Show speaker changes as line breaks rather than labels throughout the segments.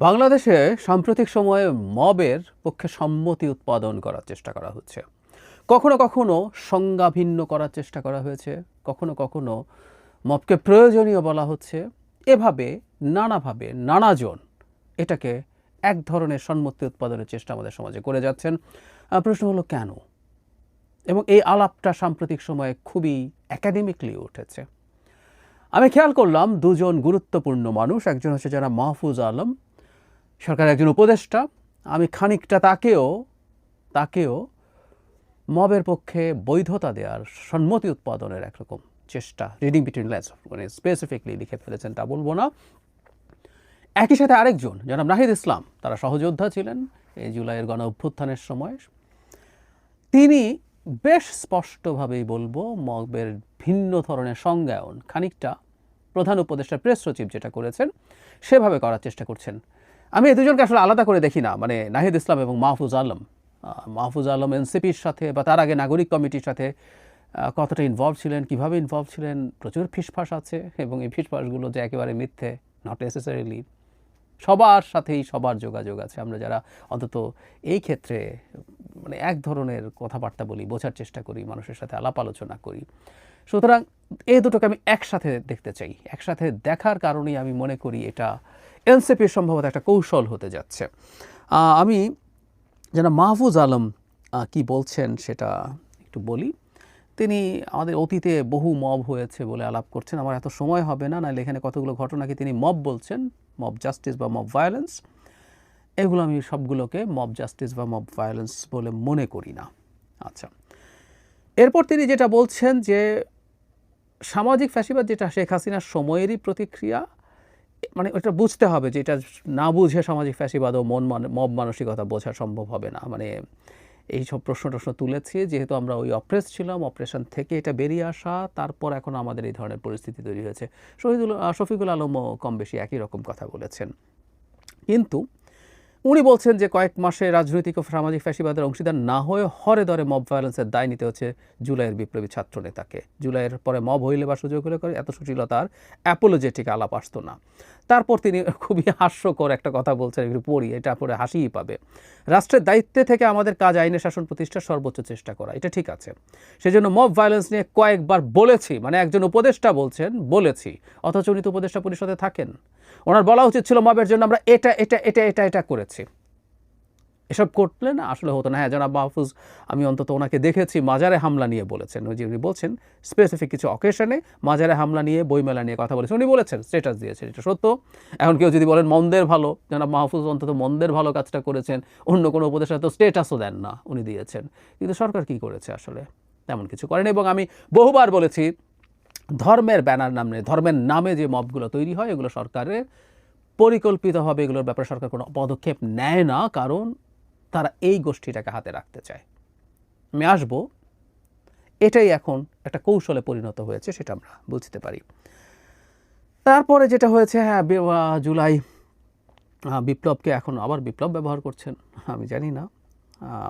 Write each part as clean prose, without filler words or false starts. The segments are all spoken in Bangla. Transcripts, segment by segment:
বাংলাদেশে সাম্প্রতিক সময়ে মবের পক্ষে সম্মতি উৎপাদন করার চেষ্টা করা হচ্ছে। কখনো কখনো সংজ্ঞা ভিন্ন করার চেষ্টা করা হয়েছে, কখনো কখনো মবকে প্রয়োজনীয় বলা হচ্ছে। এভাবে নানাভাবে নানাজন এটাকে এক ধরনের সম্মতি উৎপাদনের চেষ্টা আমাদের সমাজে করে যাচ্ছেন। প্রশ্ন হলো কেন? এবং এই আলাপটা সাম্প্রতিক সময়ে খুবই একাডেমিকলি উঠেছে। আমি খেয়াল করলাম দুজন গুরুত্বপূর্ণ মানুষ, একজন হচ্ছে যারা মাহফুজ আলম, সরকারের একজন উপদেষ্টা। আমি খানিকটা তাকেও মবের পক্ষে বৈধতা দেওয়ার সম্মতি উৎপাদনের একরকম চেষ্টা, রিডিং বিটুইন লাইনস, মানে স্পেসিফিকলি লিখে ফেলেছেন তা বলবো না। একই সাথে আরেকজন জনাব নাহিদ ইসলাম, তারা সহযোদ্ধা ছিলেন এই জুলাইয়ের গণ অভ্যুত্থানের সময়। তিনি বেশ স্পষ্টভাবেই বলবো মবের ভিন্ন ধরনের সংজ্ঞায়ন খানিকটা প্রধান উপদেষ্টার প্রেস সচিব যেটা করেছেন সেভাবে করার চেষ্টা করছেন। আমি এই দুজনকে আসলে আলাদা করে দেখি না, মানে নাহিদ ইসলাম এবং মাহফুজ আলম এনসিপির সাথে বা তার আগে নাগরিক কমিটির সাথে কতটা ইনভলভ ছিলেন, কিভাবে ইনভলভ ছিলেন, প্রচুর ফিসফাস আছে এবং এই ফিসফাসগুলো যে একেবারে মিথ্যে, নট নেসেসারিলি। সবার সাথেই সবার যোগাযোগ আছে। আমরা যারা অন্তত এই ক্ষেত্রে মানে এক ধরনের কথাবার্তা বলি, বোঝার চেষ্টা করি, মানুষের সাথে আলাপ আলোচনা করি, সুতরাং এই দুটোকে আমি একসাথে দেখতে চাই। একসাথে দেখার কারণেই আমি মনে করি এটা এনসিপির সম্ভবত একটা কৌশল হতে যাচ্ছে। আমি যেটা মাহফুজ আলম কি বলছেন সেটা একটু বলি। তিনি আমাদের অতীতে বহু মব হয়েছে বলে আলাপ করছেন। আমার এত সময় হবে না, নাহলে এখানে কতগুলো ঘটনাকে তিনি মব বলছেন, মব জাস্টিস বা মব ভায়োলেন্স। এগুলো আমি সবগুলোকে মব জাস্টিস বা মব ভায়োলেন্স বলে মনে করি না। আচ্ছা, এরপর তিনি যেটা বলছেন যে সামাজিক ফ্যাসিবাদ যেটা শেখ হাসিনার সময়েরই প্রতিক্রিয়া, মানে ওটা বুঝতে হবে যে এটা না বুঝে সামাজিক ফ্যাসিবাদ ও মব মানসিকতা বোঝা সম্ভব হবে না। মানে এইসব প্রশ্ন তুলেছি যেহেতু আমরা ওই অপ্রেস ছিলাম, অপারেশন থেকে এটা বেরিয়ে আসা, তারপর এখন আমাদের এই ধরনের পরিস্থিতি তৈরি হয়েছে। শফিকুল আলমও কম বেশি একই রকম কথা বলেছেন। কিন্তু উনি বলছেন যে কয়েক মাসে রাজনৈতিক ও সামাজিক ফ্যাসিবাদের অংশীদার না হয়ে হরে ধরে মব ভায়োলেন্সের দায় নিতে হচ্ছে জুলাইয়ের বিপ্লবী ছাত্র নেতাকে। জুলাইয়ের পরে মব হইলে বা সুযোগ হলে করে এত সুশীলতার অ্যাপোলজেটিক আলাপ আসতো না। তারপর তিনি খুবই হাস্যকর একটা কথা বলছেন, একটু পড়ি, এটা পরে হাসিই পাবে। রাষ্ট্রের দায়িত্বে থেকে আমাদের কাজ আইনে শাসন প্রতিষ্ঠার সর্বোচ্চ চেষ্টা করা, এটা ঠিক আছে। সেজন্য মব ভায়োলেন্স নিয়ে কয়েকবার বলেছি, মানে একজন উপদেষ্টা বলছেন বলেছি, অথচ উনি তো উপদেষ্টা পরিষদে থাকেন। ওনার বলা উচিত ছিল মবের জন্য আমরা এটা এটা এটা এটা এটা করেছি। এসব করলে না আসলে হতো না। হ্যাঁ, জনাব মাহফুজ, আমি অন্তত ওনাকে দেখেছি মাজারে হামলা নিয়ে বলেছেন। ওই যে উনি বলছেন স্পেসিফিক কিছু অকেশনে মাজারে হামলা নিয়ে, বইমেলা নিয়ে কথা বলেছেন, উনি বলেছেন, স্ট্যাটাস দিয়েছেন, এটা সত্য। এখন কেউ যদি বলেন মন্দের ভালো, জনাব মাহফুজ অন্তত মন্দের ভালো কাজটা করেছেন, অন্য কোনো উপদেষ্টা তো স্ট্যাটাসও দেন না, উনি দিয়েছেন। কিন্তু সরকার কি করেছে? আসলে তেমন কিছু করেন। এবং আমি বহুবার বলেছি ধর্মের ব্যানার নামে, ধর্মের নামে যে মবগুলো তৈরি হয় এগুলো সরকারের পরিকল্পিতভাবে, এগুলোর ব্যাপারে সরকার কোনো পদক্ষেপ নেয় না, কারণ তারা এই গোষ্ঠীটাকে হাতে রাখতে চায়। আমি আসবো, এটাই এখন একটা কৌশলে পরিণত হয়েছে, সেটা আমরা বুঝতে পারি। তারপরে যেটা হয়েছে, হ্যাঁ, জুলাই বিপ্লবকে এখন আবার বিপ্লব ব্যবহার করছেন, আমি জানি না।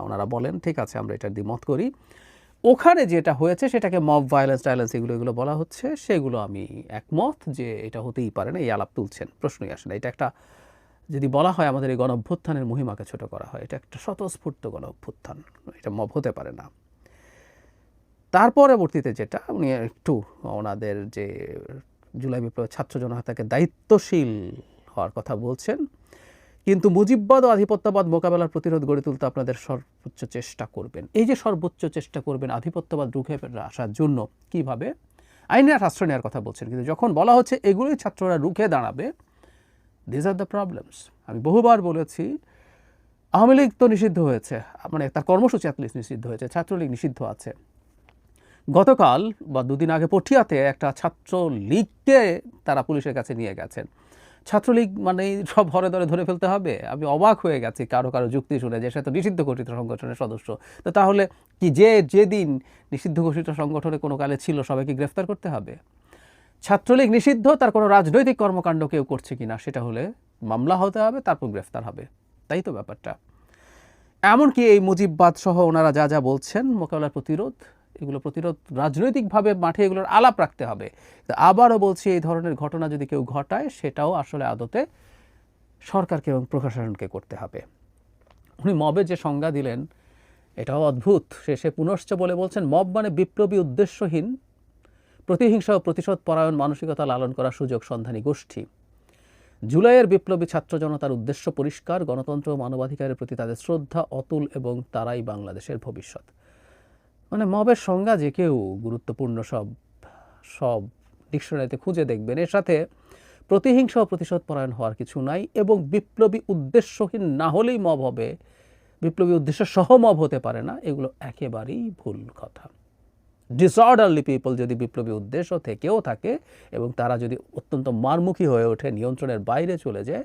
ওনারা বলেন, ঠিক আছে, আমরা এটা দ্বিমত করি। ওখানে যেটা হয়েছে সেটাকে মব ভায়োলেন্স টাইলেন্স এগুলো বলা হচ্ছে, সেগুলো আমি একমত যে এটা হতেই পারে না। এই আলাপ তুলছেন, প্রশ্নই আসে না। এটা একটা, যদি বলা হয় আমাদের এই গণ অভ্যুত্থানের মহিমাকে ছোট করা হয়, এটা একটা স্বতঃস্ফূর্ত গণ অভ্যুত্থান, এটা মব হতে পারে না। তার পরবর্তীতে যেটা উনি একটু ওনাদের যে জুলাই বিপ্লবের ছাত্র জনতাকে দায়িত্বশীল হওয়ার কথা বলছেন, কিন্তু মুজিববাদ ও আধিপত্যবাদ মোকাবেলার প্রতিরোধ গড়ে তুলতে আপনাদের সর্বোচ্চ চেষ্টা করবেন। এই যে সর্বোচ্চ চেষ্টা করবেন আধিপত্যবাদ রুখে আসার জন্য, কিভাবে? আইনের আশ্রয় নেওয়ার কথা বলছেন, কিন্তু যখন বলা হচ্ছে এগুলোই ছাত্ররা রুখে দাঁড়াবে, দিস আর দ্য প্রবলেমস। আমি বহুবার বলেছি, আওয়ামী লীগ তো নিষিদ্ধ হয়েছে, মানে তার কর্মসূচি অ্যাটলিস্ট নিষিদ্ধ হয়েছে, ছাত্রলীগ নিষিদ্ধ আছে। গতকাল বা দুদিন আগে পটিয়াতে একটা ছাত্রলীগকে তারা পুলিশের কাছে নিয়ে গেছেন। ছাত্রলীগ মানে সব হরে ধরে ফেলতে হবে? আমি অবাক হয়ে গেছি কারো যুক্তি শুনে যে সে তো নিষিদ্ধ ঘোষিত সংগঠনের সদস্য। তো তাহলে কি যেদিন নিষিদ্ধ ঘোষিত সংগঠনে কোনো কালে ছিল সবাইকে গ্রেফতার করতে হবে? ছাত্রলীগ নিষিদ্ধ, তার কোনো রাজনৈতিক কর্মকাণ্ড কেউ করছে কিনা সেটা হলে মামলা হতে হবে, তারপর গ্রেফতার হবে, তাই তো ব্যাপারটা। এমনকি এই মুজিববাদ সহ ওনারা যা যা বলছেন মোকাবেলার প্রতিরোধ, এগুলো প্রতিরোধ রাজনৈতিকভাবে মাঠে এগুলোর আলাপ রাখতে হবে। আবারও বলছি, এই ধরনের ঘটনা যদি কেউ ঘটায় সেটাও আসলে আদতে সরকারকে এবং প্রশাসনকে করতে হবে। উনি মবের যে সংজ্ঞা দিলেন এটাও অদ্ভুত। শেষে পুনশ্চ বলে বলছেন, মব মানে বিপ্লবী উদ্দেশ্যহীন প্রতিহিংসা ও প্রতিশোধ পরায়ণ মানসিকতা লালন করা সুযোগ সন্ধানী গোষ্ঠী। জুলাইয়ের বিপ্লবী ছাত্র জনতার উদ্দেশ্য পরিষ্কার, গণতন্ত্র ও মানবাধিকারের প্রতি তাদের শ্রদ্ধা অতুল এবং তারাই বাংলাদেশের ভবিষ্যৎ। মানে মবের সংজ্ঞা যে কেউ গুরুত্বপূর্ণ সব ডিকশনারিতে খুঁজে দেখবেন। এর সাথে প্রতিহিংসা ও প্রতিশোধ পরায়ণ হওয়ার কিছু নাই, এবং বিপ্লবী উদ্দেশ্যহীন না হলেই মব হবে, বিপ্লবী উদ্দেশ্য সহ মব হতে পারে না, এগুলো একেবারেই ভুল কথা। ডিসঅর্ডারলি পিপল যদি বিপ্লবী উদ্দেশ্য থেকেও থাকে এবং তারা যদি অত্যন্ত মারমুখী হয়ে ওঠে, নিয়ন্ত্রণের বাইরে চলে যায়,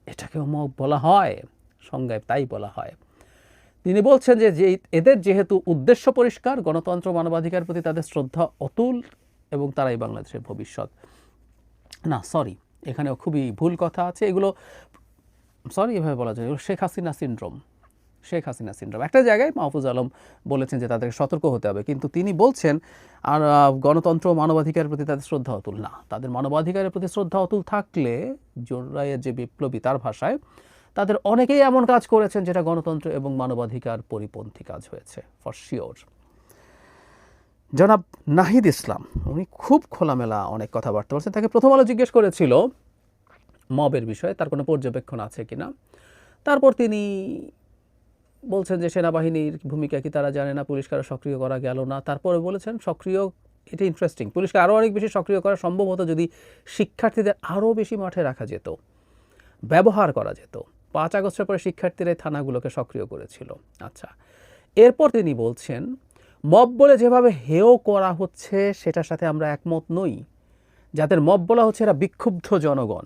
এটাকেও মব বলা হয়, সংজ্ঞায় তাই বলা হয়। তিনি বলছেন যে এদের যেহেতু উদ্দেশ্য পরিষ্কার, গণতন্ত্র মানবাধিকার প্রতি তাদের শ্রদ্ধা অতুল এবং তারাই বাংলাদেশের ভবিষ্যৎ। না সরি, এখানেও খুবই ভুল কথা আছে। এগুলো সরি এভাবে বলা যায়, শেখ হাসিনা সিনড্রোম। একটা জায়গায় মাহফুজ আলম বলেছেন যে তাদেরকে সতর্ক হতে হবে, কিন্তু তিনি বলছেন আর গণতন্ত্র মানবাধিকারের প্রতি তাদের শ্রদ্ধা অতুল না। তাদের মানবাধিকারের প্রতি শ্রদ্ধা অতুল থাকলে জুলাইয়ের যে বিপ্লবী, তার ভাষায় তাদের অনেকেই এমন কাজ করেছেন যেটা গণতন্ত্র এবং মানবাধিকার পরিপন্থী কাজ হয়েছে, ফর শিওর। জনাব নাহিদ ইসলাম উনি খুব খোলামেলা অনেক কথাবার্তা বলছেন। তাকে প্রথম আলো জিজ্ঞেস করেছিল মবের বিষয়ে তার কোনো পর্যবেক্ষণ আছে কিনা। তারপর তিনি বলছেন যে সেনাবাহিনীর ভূমিকা কি তারা জানে না, পুলিশকে আরও সক্রিয় করা গেল না। তারপরে বলেছেন সক্রিয়, এটা ইন্টারেস্টিং, পুলিশকে আরও অনেক বেশি সক্রিয় করা সম্ভব হতো যদি শিক্ষার্থীদের আরও বেশি মাঠে রাখা যেত, ব্যবহার করা যেত। 5 আগস্টের পরে শিক্ষার্থীরা থানাগুলোকে সক্রিয় করেছিল। আচ্ছা, এরপর তিনি বলছেন মব বলে যেভাবে হেয় করা হচ্ছে সেটার সাথে আমরা একমত নই। যাদের মব বলা হচ্ছে এরা বিক্ষুব্ধ জনগণ,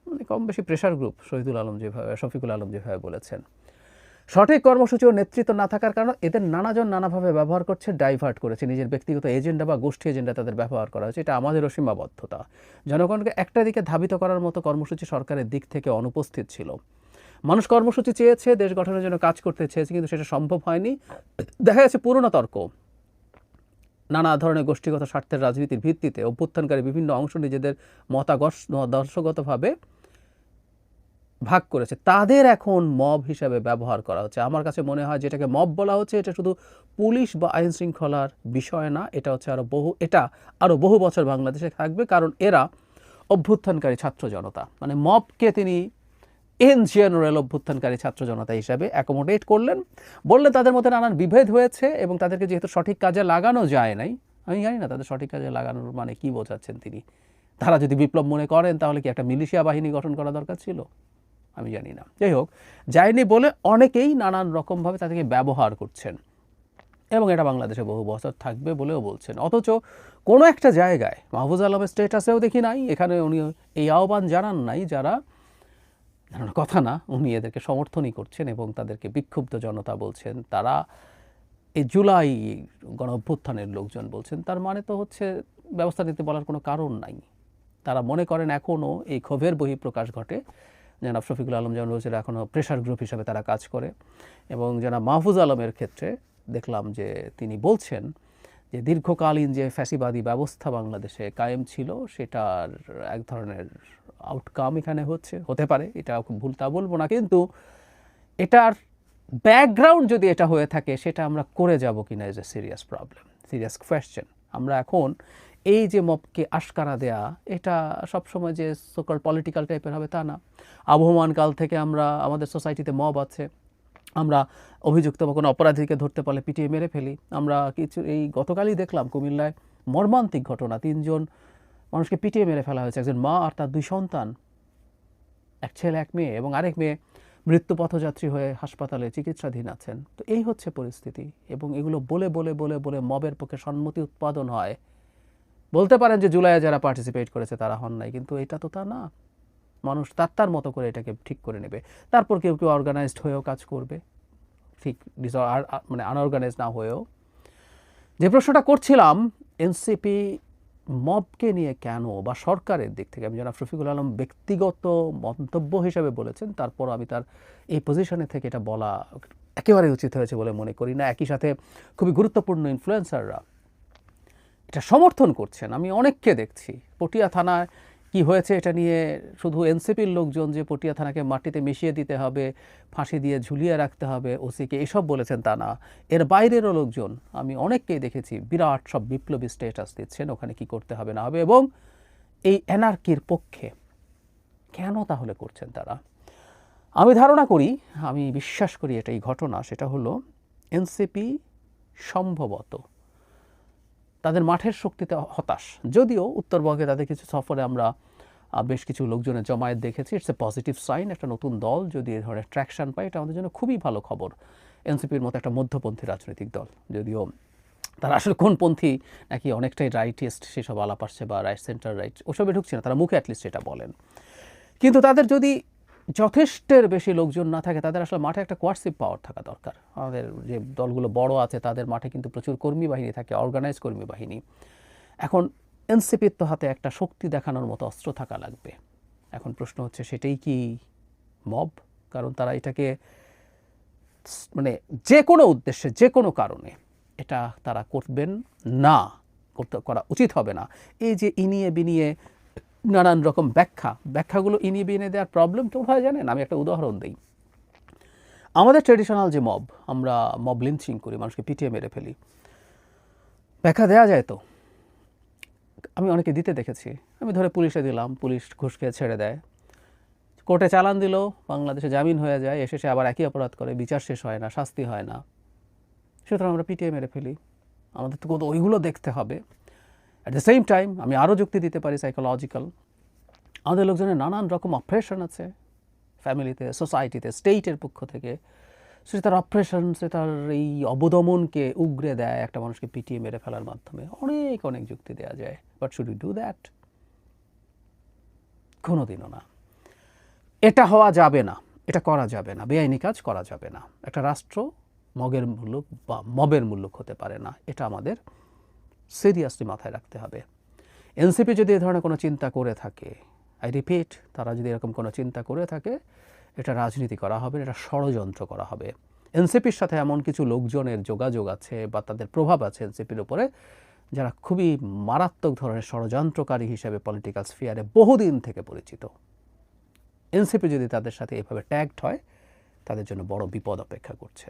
মানে কম বেশি প্রেশার গ্রুপ। শফিকুল আলম যেভাবে বলেছেন, সঠিক কর্মসূচি ও নেতৃত্ব না থাকার কারণে এদের নানাজন নানাভাবে ব্যবহার করছে, ডাইভার্ট করেছে, নিজের ব্যক্তিগত এজেন্ডা বা গোষ্ঠী এজেন্ডা তাদের ব্যবহার করা হয়েছে। এটা আমাদেরও সীমাবদ্ধতা। জনগণকে একটা দিকে ধাবিত করার মতো কর্মসূচি সরকারের দিক থেকে অনুপস্থিত ছিল। মানুষ কর্মসূচি চেয়েছে, দেশ গঠনের জন্য কাজ করতে চেয়েছে, কিন্তু সেটা সম্ভব হয়নি। দেখা যাচ্ছে পুরনো তর্ক, নানা ধরনের গোষ্ঠীগত স্বার্থের রাজনীতির ভিত্তিতে অভ্যুত্থানকারী বিভিন্ন অংশ নিজেদের মতাদর্শগতভাবে ভাগ করেছে, তাদের এখন মব হিসাবে ব্যবহার করা হচ্ছে। আমার কাছে মনে হয় যেটাকে মব বলা হচ্ছে এটা শুধু পুলিশ বা আইন শৃঙ্খলার বিষয় না, এটা হচ্ছে আরও বহু বছর বাংলাদেশে থাকবে, কারণ এরা অভ্যুত্থানকারী ছাত্র জনতা। মানে মবকে তিনি ইন জেনারেল অভ্যুত্থানকারী ছাত্র জনতা হিসাবে অ্যাকোমোডেট করলেন, বললেন তাদের মধ্যে নানান বিভেদ হয়েছে এবং তাদেরকে যেহেতু সঠিক কাজে লাগানো যায় নাই, আমি জানি না তাদের সঠিক কাজে লাগানোর মানে কি বোঝাচ্ছেন তিনি। তারা যদি বিপ্লব মনে করেন তাহলে কি একটা মিলিশিয়া বাহিনী গঠন করা দরকার ছিল, আমি জানি না। যাই হোক, যায়নি বলে অনেকেই নানান রকমভাবে তাদেরকে ব্যবহার করছেন এবং এটা বাংলাদেশে বহু বছর থাকবে বলেও বলছেন। অথচ কোনো একটা জায়গায় মাহফুজ আলমের স্টেটাসেও দেখি নাই, এখানে উনি এই আহ্বান জানান নাই, যারা কথা না, উনি এদেরকে সমর্থনই করছেন এবং তাদেরকে বিক্ষুব্ধ জনতা বলছেন, তারা এই জুলাই গণ অভ্যুত্থানের লোকজন বলছেন। তার মানে তো হচ্ছে ব্যবস্থা নিতে বলার কোনো কারণ নাই। তারা মনে করেন এখনও এই ক্ষোভের বহিঃপ্রকাশ ঘটে। জনাব শফিকুল আলম যেমন বলছিল এখনও প্রেশার গ্রুপ হিসাবে তারা কাজ করে, এবং জনাব মাহফুজ আলমের ক্ষেত্রে দেখলাম যে তিনি বলছেন যে দীর্ঘকালীন যে ফ্যাসিবাদী ব্যবস্থা বাংলাদেশে কায়েম ছিল সেটার এক ধরনের আউটকাম এখানে হতে পারে, এটা খুব ভুল তা বলবো না, কিন্তু এটার ব্যাকগ্রাউন্ড যদি এটা হয়ে থাকে সেটা আমরা করে যাব কিনা is a serious problem, serious question. আমরা এখন এই যে মবকে আশকারা দেয়া, এটা সবসময় যে সোকল পলিটিক্যাল টাইপের হবে তা না। আবহমান কাল থেকে আমাদের সোসাইটিতে মব আছে, আমরা অভিযুক্ত বা কোনো অপরাধীকে ধরতে পারলে পিটিয়ে মেরে ফেলি। আমরা এই গতকালই দেখলাম কুমিল্লায় মর্মান্তিক ঘটনা, 3 জন মানুষকে পিটিয়ে মেরে ফেলা হয়েছে, একজন মা আর তার 2 সন্তান, এক ছেলে এক মেয়ে, এবং আরেক মেয়ে মৃত্যু পথযাত্রী হয়ে হাসপাতালে চিকিৎসাধীন আছেন। তো এই হচ্ছে পরিস্থিতি, এবং এগুলো বলে বলে বলে বলে মবের পক্ষে সম্মতি উৎপাদন হয়। বলতে পারেন যে জুলাইয়ে যারা পার্টিসিপেট করেছে তারা হন নাই, কিন্তু এটা তো তা না। মানুষ তার মতো করে এটাকে ঠিক করে নেবে, তারপর কেউ কেউ অর্গানাইজড হয়েও কাজ করবে, ঠিক মানে আনঅর্গানাইজ না হয়েও। যে প্রশ্নটা করছিলাম এনসিপি মবকে নিয়ে কেন, বা সরকারের দিক থেকে, আমি জনাব শফিকুল আলম ব্যক্তিগত মন্তব্য হিসেবে বলেছেন, তারপর আমি তার এই পজিশনে থেকে এটা বলা একেবারে উচিত হয়েছে বলে মনে করি না। একই সাথে খুবই গুরুত্বপূর্ণ ইনফ্লুয়েন্সাররা এটা সমর্থন করছেন। আমি অনেককে দেখছি, পটিয়া থানায় কি হয়েছে এটা নিয়ে শুধু এনসিপির লোকজন যে পটিয়া থানাকে মাটিতে মিশিয়ে দিতে হবে, ফাঁসি দিয়ে ঝুলিয়ে রাখতে হবে ওসিকে, এসব বলেছেন তা না। এর বাইরেরও লোকজন আমি অনেককেই দেখেছি বিরাট সব বিপ্লবী স্ট্যাটাস দিচ্ছেন ওখানে কি করতে হবে না হবে, এবং এই অ্যানার্কির পক্ষে। কেন তাহলে করছেন তারা? আমি ধারণা করি, আমি বিশ্বাস করি এটাই ঘটনা, সেটা হলো এনসিপি সম্ভবত তাদের মাঠের শক্তিতে হতাশ। যদিও উত্তরবঙ্গে তাদের কিছু সফরে আমরা বেশ কিছু লোকজনের জমায়েত দেখেছি, ইটস এ পজিটিভ সাইন। একটা নতুন দল যদি এ ধরনের ট্র্যাকশন পায় এটা আমাদের জন্য খুবই ভালো খবর। এনসিপির মতো একটা মধ্যপন্থী রাজনৈতিক দল, যদিও তারা আসলে কোন পন্থী নাকি অনেকটাই রাইটিস্ট সেসব আলাপ আসছে, বা রাইট সেন্টার রাইট ওসবে ঢুকছে না, তারা মুখে অ্যাটলিস্ট এটা বলেন। কিন্তু তাদের যদি যথেষ্টের বেশি লোকজন না থাকে, তাদের আসলে মাঠে একটা কোয়ার্সিভ পাওয়ার থাকা দরকার। আমাদের যে দলগুলো বড় আছে তাদের মাঠে কিন্তু প্রচুর কর্মী বাহিনী থাকে, অর্গানাইজ কর্মী বাহিনী। এখন এনসিপির তো হাতে একটা শক্তি দেখানোর মতো অস্ত্র থাকা লাগবে। এখন প্রশ্ন হচ্ছে সেটাই কি মব? কারণ তারা এটাকে মানে যে কোনো উদ্দেশ্যে যে কোনো কারণে এটা তারা করবেন না, করা উচিত হবে না। এই যে ইনিয়ে বিনিয়ে নানান রকম ব্যাখ্যাগুলো ইনিয়ে বিনিয়ে দেওয়ার প্রবলেম কেউ হয় জানেন? আমি একটা উদাহরণ দিই। আমাদের ট্রেডিশনাল যে মব, আমরা মব লিঞ্চিং করি, মানুষকে পিটিয়ে মেরে ফেলি, ব্যাখ্যা দেওয়া যায় তো? আমি অনেকে দিতে দেখেছি। আমি ধরে পুলিশে দিলাম, পুলিশ ঘুষ খেয়ে ছেড়ে দেয়, কোর্টে চালান দিল, বাংলাদেশে জামিন হয়ে যায়, এসে সে আবার একই অপরাধ করে, বিচার শেষ হয় না, শাস্তি হয় না, সুতরাং আমরা পিটিয়ে মেরে ফেলি। আমাদের তো ওইগুলো দেখতে হবে। অ্যাট দ্য সেম টাইম আমি আরও যুক্তি দিতে পারি সাইকোলজিক্যাল। আমাদের লোকজনের নানান রকম অপারেশন আছে ফ্যামিলিতে, সোসাইটিতে, স্টেটের পক্ষ থেকে। সে তার অপারেশন, সে তার এই অবদমনকে উগরে দেয় একটা মানুষকে পিটিয়ে মেরে ফেলার মাধ্যমে। অনেক অনেক যুক্তি দেওয়া যায়, but should we do that? কোনোদিনও না। এটা হওয়া যাবে না, এটা করা যাবে না, বেআইনি কাজ করা যাবে না। একটা রাষ্ট্র মগের মুল্লুক বা মবের মুল্লুক হতে পারে না, এটা আমাদের সিরিয়াসলি মাথায় রাখতে হবে। এনসিপি যদি এ ধরনের কোনো চিন্তা করে থাকে, আই রিপিট, তারা যদি এরকম কোনো চিন্তা করে থাকে, এটা রাজনীতি করা হবে, এটা ষড়যন্ত্র করা হবে। এনসিপির সাথে এমন কিছু লোকজনের যোগাযোগ আছে বা তাদের প্রভাব আছে এনসিপির উপরে, যারা খুবই মারাত্মক ধরনের ষড়যন্ত্রকারী হিসেবে পলিটিক্যাল স্ফিয়ারে বহুদিন থেকে পরিচিত। এনসিপি যদি তাদের সাথে এভাবে ট্যাগড হয়, তাদের জন্য বড় বিপদ অপেক্ষা করছে।